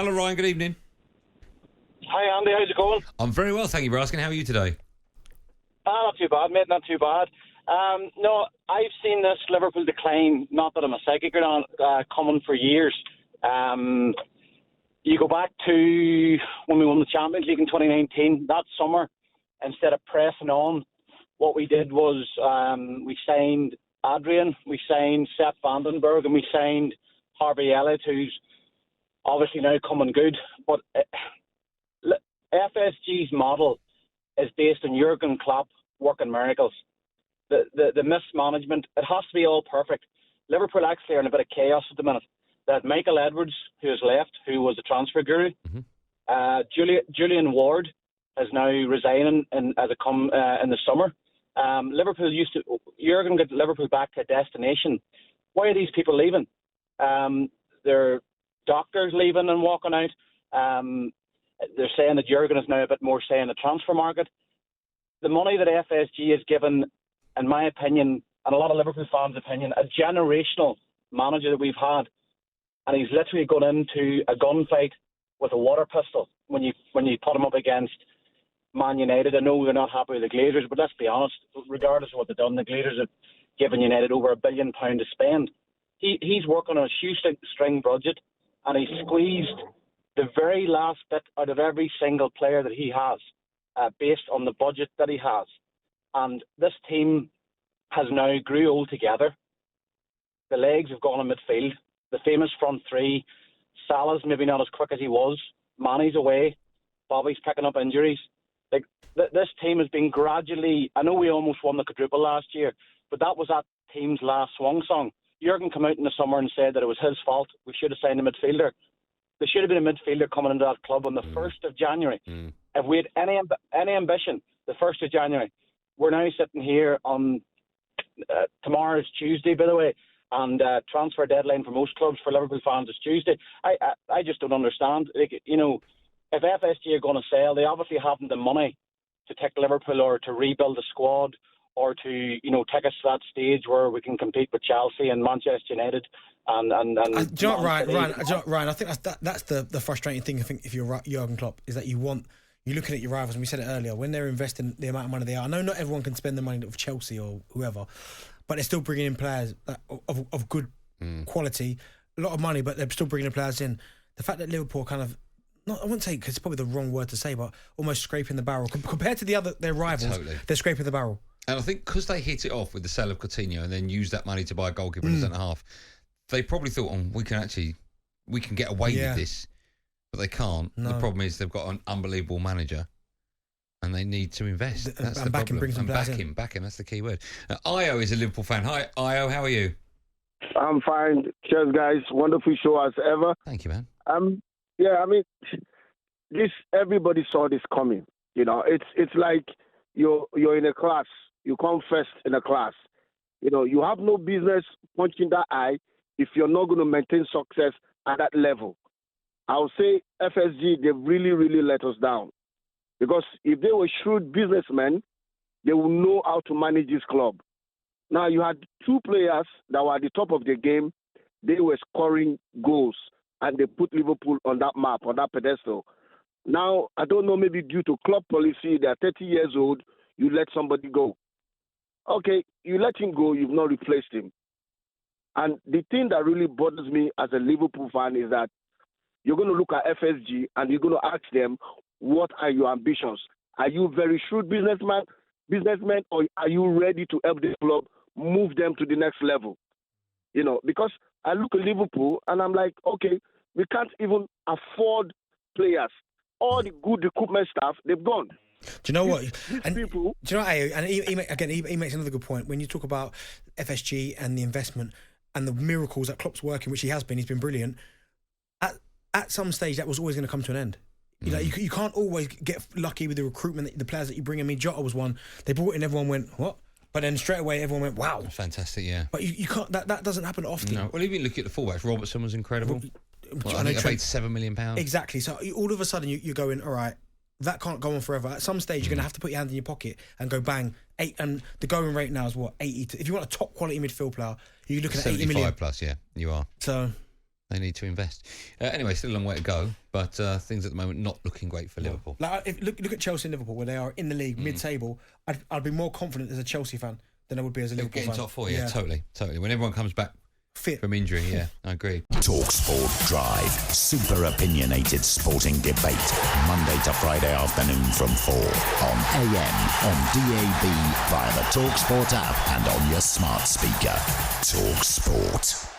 Hello, Ryan. Good evening. Hi, Andy. How's it going? I'm very well, thank you for asking. How are you today? Not too bad, mate. Not too bad. No, I've seen this Liverpool decline, not that I'm a psychic or not, coming for years. You go back to when we won the Champions League in 2019, that summer, instead of pressing on, what we did was we signed Adrian, we signed Sepp Vandenberg, and we signed Harvey Elliott, who's obviously now coming good. But FSG's model is based on Jurgen Klopp working miracles. The mismanagement, it has to be all perfect. Liverpool actually are in a bit of chaos at the minute. That Michael Edwards, who has left, who was a transfer guru, Julian Ward is now resigning in the summer. Liverpool Jurgen got Liverpool back to a destination. Why are these people leaving? They're doctors leaving and walking out. They're saying that Jurgen is now a bit more say in the transfer market. The money that FSG has given, in my opinion, and a lot of Liverpool fans' opinion, a generational manager that we've had, and he's literally gone into a gunfight with a water pistol when you put him up against Man United. I know they're not happy with the Glazers, but let's be honest, regardless of what they've done, the Glazers have given United over £1 billion to spend. He's working on a shoestring budget, and he's squeezed the very last bit out of every single player that he has, based on the budget that he has. And this team has now grew old together. The legs have gone in midfield. The famous front three. Salah's maybe not as quick as he was. Mane's away. Bobby's picking up injuries. Like this team has been gradually. I know we almost won the quadruple last year, but that was that team's last swan song. Jurgen came out in the summer and said that it was his fault. We should have signed a midfielder. There should have been a midfielder coming into that club on the 1st of January. If we had any ambition, the 1st of January. We're now sitting here on tomorrow's Tuesday, by the way, and transfer deadline for most clubs for Liverpool fans is Tuesday. I just don't understand. Like, you know, if FSG are going to sell, they obviously haven't the money to take Liverpool or to rebuild the squad or to, you know, take us to that stage where we can compete with Chelsea and Manchester United. And do you know what, Ryan? I think that's the frustrating thing. I think if you're Jurgen Klopp is that you're looking at your rivals, and we said it earlier, when they're investing the amount of money they are. I know not everyone can spend the money of Chelsea or whoever, but they're still bringing in players of good quality, a lot of money, but they're still bringing the players in. The fact that Liverpool kind of, I wouldn't say, because it's probably the wrong word to say, but almost scraping the barrel compared to their rivals. Totally. They're scraping the barrel. And I think because they hit it off with the sale of Coutinho and then used that money to buy a goalkeeper and a centre half, they probably thought, we can get away with this, but they can't. No. The problem is they've got an unbelievable manager. And they need to invest. That's the problem. And back him. That's the key word. Io is a Liverpool fan. Hi, Io. How are you? I'm fine. Cheers, guys. Wonderful show as ever. Thank you, man. Yeah, I mean, everybody saw this coming. You know, it's like you're in a class. You come first in a class. You know, you have no business punching that eye if you're not going to maintain success at that level. I'll say FSG, they've really, really let us down. Because if they were shrewd businessmen, they would know how to manage this club. Now, you had two players that were at the top of the game. They were scoring goals, and they put Liverpool on that map, on that pedestal. Now, I don't know, maybe due to club policy, they're 30 years old, you let somebody go. Okay, you let him go, you've not replaced him. And the thing that really bothers me as a Liverpool fan is that you're going to look at FSG and you're going to ask them, what are your ambitions? Are you very shrewd businessmen, or are you ready to help the club move them to the next level? You know, because I look at Liverpool and I'm like, okay, we can't even afford players. All the good recruitment staff, they've gone. Do you know what? These people. Do you know what? And he makes another good point when you talk about FSG and the investment and the miracles that Klopp's working, which he's been brilliant. At some stage, that was always going to come to an end. You know, you can't always get lucky with the recruitment, the players that you bring in. I mean, Jota was one. They brought in, everyone went, what? But then straight away, everyone went, wow. Fantastic, yeah. But you can't, that doesn't happen often. No. Well, even look at the fullbacks. Robertson was incredible. I think they paid £7 million. Exactly. So all of a sudden, you're going, all right, that can't go on forever. At some stage, you're going to have to put your hand in your pocket and go bang. And the going rate now is what, 80? If you want a top quality midfield player, you're looking at 80 million. 75 plus, yeah, you are. So They need to invest. Anyway, still a long way to go, but things at the moment not looking great for Liverpool. Like, look at Chelsea and Liverpool, where they are in the league, mid-table. I'd be more confident as a Chelsea fan than I would be as a Liverpool fan. Getting top four, totally. When everyone comes back fit from injury, I agree. talkSPORT Drive, super opinionated sporting debate, Monday to Friday afternoon from 4 on AM, on DAB, via the talkSPORT app and on your smart speaker. talkSPORT.